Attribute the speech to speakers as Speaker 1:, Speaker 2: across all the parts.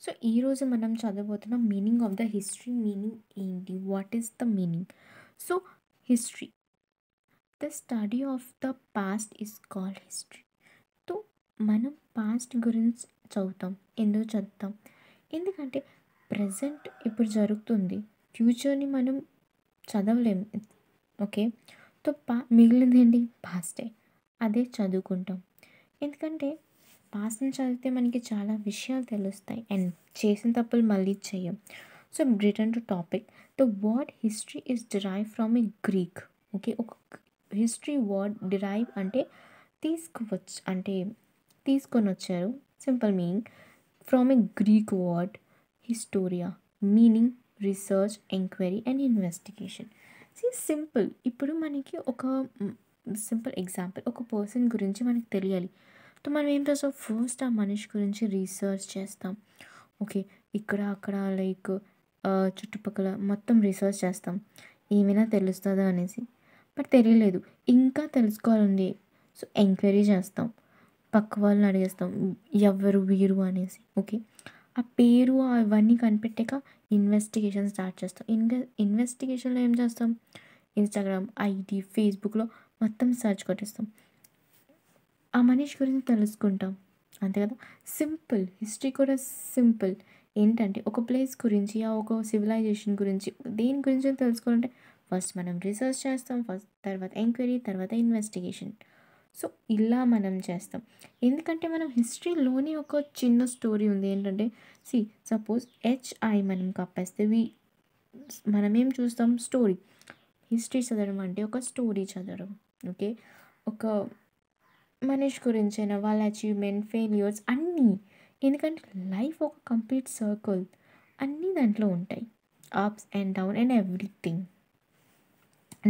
Speaker 1: So ఈరోజు మనం చదవబోతున్న meaning of the history meaning ఏంటి? What is the meaning? So history, the study of the past is called history. So మనం past గురించి చదువుతాం. ఎందుకు చదువుతాం? ఎందుకంటే ప్రజెంట్ ఇప్పుడు జరుగుతుంది, ఫ్యూచర్ని మనం చదవలేం. ఓకే, సో మిగిలింది ఏంటి? పాస్టే. అదే చదువుకుంటాం. ఎందుకంటే పాస్ట్ని చదివితే మనకి చాలా విషయాలు తెలుస్తాయి అండ్ చేసిన తప్పులు మళ్ళీ చేయం. So return to topic. The word history is derive from A Greek. Okay, ఒక హిస్టరీ వర్డ్ డిరైవ్ అంటే అంటే తీసుకొని వచ్చారు. Simple meaning from A Greek word hysteria, meaning research, enquiry and investigation. Simple. ఇప్పుడు మనకి ఒక సింపుల్ ఎగ్జాంపుల్, ఒక person గురించి మనకి తెలియాలి. సో మనం ఏం చేస్తాం? ఫస్ట్ ఆ మనిషి గురించి రీసెర్చ్ చేస్తాం. ఓకే, ఇక్కడ అక్కడ లైక్ చుట్టుపక్కల మొత్తం రీసెర్చ్ చేస్తాం, ఏమైనా తెలుస్తుందా అనేసి. బట్ తెలియలేదు, ఇంకా తెలుసుకోవాలండి. సో ఎంక్వైరీ చేస్తాం, పక్క వాళ్ళని అడిగేస్తాం ఎవరు వీరు అనేసి. ఓకే, ఆ పేరు అవన్నీ కనిపెట్టాక ఇన్వెస్టిగేషన్ స్టార్ట్ చేస్తాం. ఇన్వెస్టిగేషన్లో ఏం చేస్తాం? ఇన్స్టాగ్రామ్, ఐటీ, ఫేస్బుక్లో మొత్తం సెర్చ్ కొట్టేస్తాం, ఆ మనిషి గురించి తెలుసుకుంటాం. అంతే కదా. సింపుల్. హిస్టరీ కూడా సింపుల్. ఏంటంటే ఒక ప్లేస్ గురించి, ఆ ఒక సివిలైజేషన్ గురించి, దేని గురించి తెలుసుకోవాలంటే ఫస్ట్ మనం రీసెర్చ్ చేస్తాం, ఫస్ట్ తర్వాత ఎంక్వైరీ, తర్వాత ఇన్వెస్టిగేషన్. సో ఇలా మనం చేస్తాం. ఎందుకంటే మనం హిస్టరీలోని ఒక చిన్న స్టోరీ ఉంది. ఏంటంటే సపోజ్ హెచ్ఐ మనం కప్పేస్తే మనం ఏం చూస్తాం? స్టోరీ. హిస్టరీ చదవడం అంటే ఒక స్టోరీ చదవడం. ఓకే, ఒక మనిషి గురించైనా వాళ్ళ అచీవ్మెంట్, ఫెయిల్యూర్స్ అన్నీ. ఎందుకంటే లైఫ్ ఒక కంప్లీట్ సర్కిల్, అన్నీ దాంట్లో ఉంటాయి, ups and down and everything.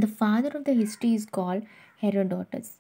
Speaker 1: The father of the history is called Herodotus.